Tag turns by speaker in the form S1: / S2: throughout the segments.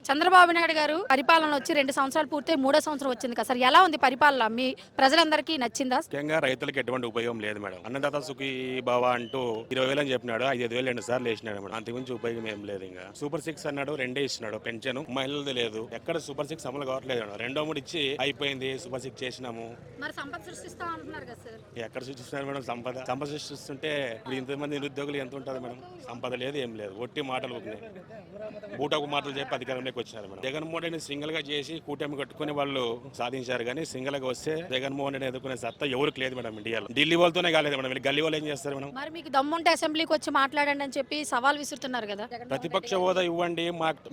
S1: చంద్రబాబు నాయుడు గారు పరిపాలన వచ్చి 2 సంవత్సరాలు పూర్తయి 3వ సంవత్సరం వచ్చింది కదా సార్. ఎలా ఉంది పరిపాలన? మీ ప్రజలందరికీ నచ్చిందా?
S2: ముఖ్యంగా రైతులకు ఎటువంటి ఉపయోగం లేదు మేడం. అన్నదాత సుఖీ బాబా అంటూ 20,000 అని చెప్పినాడు, 5,000 2 సార్లు వేసినాడు మేడం. అంతకుమించి ఉపయోగం ఏం లేదు. ఇంకా సూపర్ 6 అన్నాడు, 2 ఇచ్చినాడు. పెన్షన్ మహిళలది లేదు. ఎక్కడ సూపర్ 6 అమలు కావట్లేదు మేడం. 2 ఇచ్చి అయిపోయింది, సూపర్ 6 చేసినాము.
S1: మరి సంపద సృష్టిస్తాం అంటున్నారు కదా సార్.
S2: ఎక్కడ సృష్టిస్తున్నారు మేడం? సంపద సృష్టిస్తుంటే ఇప్పుడు ఇంతమంది నిరుద్యోగులు ఎంత ఉంటుంది మేడం? సంపద లేదు, ఏం లేదు. ఒట్టి మాటలు ఉన్నాయి. బూటకు మాటలు చెప్పి అధికారంలోకి వచ్చినారు మేడం. జగన్మోహన్ రెడ్డిని సింగిల్ గా చేసి కూటమి కట్టుకుని వాళ్ళు సాధించారు. కానీ సింగిల్ గా వస్తే జగన్మోహన్ రెడ్డిని ఎదుర్కొనే సత్తా ఎవరికి లేదు మేడం. ఇండియాలో ఢిల్లీ వాళ్ళతోనే కాలేదు మేడం. వీళ్ళు గల్లీ వాళ్ళు ఏం చేస్తారు మేడం?
S1: మరి మీకు దమ్ముంటే అసెంబ్లీకి వచ్చి మాట్లాడండి అని చెప్పి సవాల్ విసురుతున్నారు కదా.
S2: ప్రతిపక్ష హోదా ఇవ్వండి,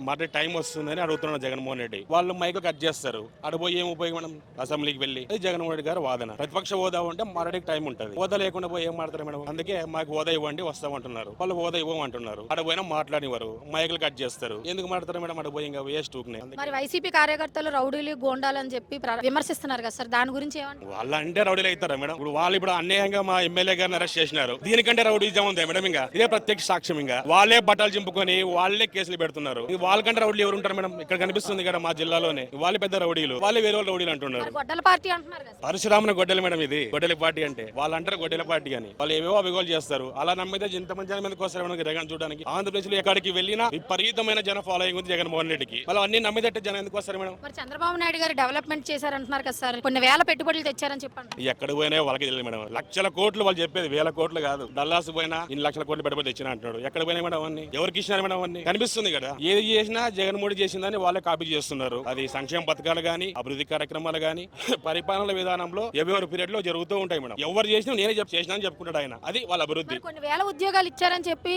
S2: మాకు టైం వస్తుందని అడుగుతున్నాడు జగన్మోహన్ రెడ్డి. వాళ్ళు మైక్ కట్ చేస్తారు. అడిపోయి ఏం ఉపయోగం మేడం? అసెంబ్లీకి వెళ్ళి అది జగన్మోహన్ రెడ్డి గారు వాదన. ప్రతిపక్ష హోదా ఉంటే మాట్లాడేకి టైం ఉంటుంది. హోదా లేకుండా పోయి ఏం మాట్లాడతారు మేడం? అందుకే మాకు హోదా ఇవ్వండి వస్తామంటున్నారు. వాళ్ళు హోదా ఇవ్వమంటున్నారు. అడపోయినా మాట్లాడివారు, మైకులు కట్ చేస్తారు. ఎందుకు మాట్లాడతారు మేడం? అడపోయి ఇంకా వేస్ట్.
S1: మరి వైసీపీ కార్యకర్తలు రౌడీలు గోండాలు అని చెప్పి విమర్శిస్తున్నారు కదా సార్. దాని గురించి ఏమంటారు?
S2: వాళ్ళ అంటే రౌడీలు అవుతారా మేడం? ఇప్పుడు వాళ్ళు ఇప్పుడు అన్యాయంగా మా ఎమ్మెల్యే గారిని అరెస్ట్ చేసినారు. దీనికంటే రౌడీజం ఉంది మేడం. ఇంకా ఇదే ప్రత్యక్ష సాక్ష్యం. ఇంకా వాళ్ళే బట్టలు చింపుకొని వాళ్ళే కేసులు పెడుతున్నారు. వాళ్ళకంటే రౌడీలు ఎవరు ఉంటారు మేడం? ఇక్కడ కనిపిస్తుంది కదా మా జిల్లాలోనే. వాళ్ళు పెద్ద రౌడీలు, వాళ్ళు వేరే వాళ్ళు రౌడీలు అంటున్నారు.
S1: గొడ్డల పార్టీ అంటున్నారు కదా.
S2: పరశురాముని గొడ్డలు మేడం ఇది. గొడ్డలి పార్టీ అంటే వాళ్ళు అంటారు గొడ్డల పార్టీ అని. వాళ్ళు ఏవేవో అభిగోలు చేస్తారు. అలా నమ్మితే ఇంతమంది జనం మీదకి వస్తారు మనకి జగన్ చూడడానికి. ఆంధ్రప్రదేశ్ లో ఎక్కడికి వెళ్ళినా విపరీతమైన జన ఫాలోయింగ్ ఉంది జగన్మోహన్ రెడ్డికి. వాళ్ళు అన్ని నమ్మితే జనం ఎందుకు వస్తారు మేడం?
S1: మరి చంద్రబాబు నాయుడు గారు డెవలప్మెంట్ చేశారంటున్నారు కదా సార్. కొన్ని వేల పెట్టుబడులు తెచ్చారని చెప్పండి.
S2: ఎక్కడ పోయినా వాళ్ళకి తెలియదు మేడం. లక్షల కోట్లు వాళ్ళు చెప్పేది, వేల కోట్లు కాదు. డల్లాస్ పోయినా ఇన్ని లక్షల కోట్లు పెట్టుబడి తెచ్చినా అంటున్నాడు. ఎక్కడ పోయినా మేడం అన్ని ఎవరికి ఇచ్చినారు మేడం? అన్ని కనిపిస్తుంది కదా. ఏది చేసినా జగన్మోహన్ చేసిందని వాళ్ళే కాపీ చేస్తున్నారు. అది సంక్షేమ పథకాలు గానీ, అభివృద్ధి కార్యక్రమాలు గానీ, పరిపాలన విధానంలో ఎవరి పీరియడ్ లో జరుగుతూ ఉంటాయి మేడం. ఎవరు చేసినా నేనే చేసినా అని చెప్పుకుంటాడు ఆయన. అది వాళ్ళ అభివృద్ధి.
S1: కొన్ని వేల ఉద్యోగాలు ఇచ్చారని చెప్పి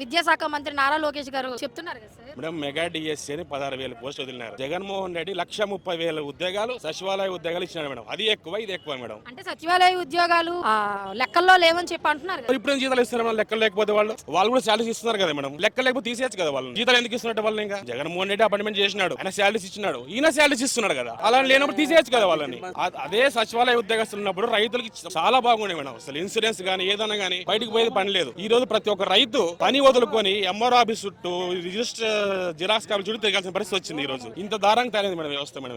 S1: విద్యాశాఖ మంత్రి నారా లోకేష్ గారు చెప్తున్నారు కదా సార్.
S2: మేడం మెగా డిఎస్సీ అని 16,000 పోస్టులు వదిలినారు. జగన్మోహన్ రెడ్డి 1,30,000 ఉద్యోగాలు సచివాలయ ఉద్యోగాలు ఇచ్చినాడు మేడం. అది ఎక్కువ, ఇది ఎక్కువ మేడం.
S1: అంటే సచివాలయ ఉద్యోగాలు లెక్కల్లో లేవని చెప్పి అంటున్నారు.
S2: ఇప్పుడు జీతాలు ఇస్తున్నారు మేడం. లెక్కలు లేకపోతే వాళ్ళు కూడా శాలరీస్ ఇస్తున్నారు కదా మేడం. లెక్క లేకపోతే తీసేయచ్చు కదా వాళ్ళు. జీతాలు ఎందుకు ఇస్తున్నట్టు వాళ్ళు? ఇంకా జగన్మోహన్ రెడ్డి అపాయింట్మెంట్ చేసినాడు, ఆయన శాలరీస్ ఇచ్చినాడు, ఈయన శాలరీస్ ఇస్తున్నాడు కదా. అలా లేనప్పుడు తీసేయచ్చు కదా వాళ్ళని. అదే సచివాలయ ఉద్యోగస్తులు ఉన్నప్పుడు రైతులకి చాలా బాగుండే మేడం. అసలు ఇన్సూరెన్స్ గానీ ఏదైనా గానీ బయటకు పోయేది పని లేదు. ఈ రోజు ప్రతి ఒక్క రైతు పని వదులుకొని ఎంఆర్ఓ ఆఫీస్ చుట్టూ రిజిస్టర్ జిరాక్స్ కాపీ చుట్టూ తిరగాల్సిన పరిస్థితి వచ్చింది. ఈ రోజు ఇంత దారుణంగా తయారైంది మేడం వ్యవస్థ మేడం.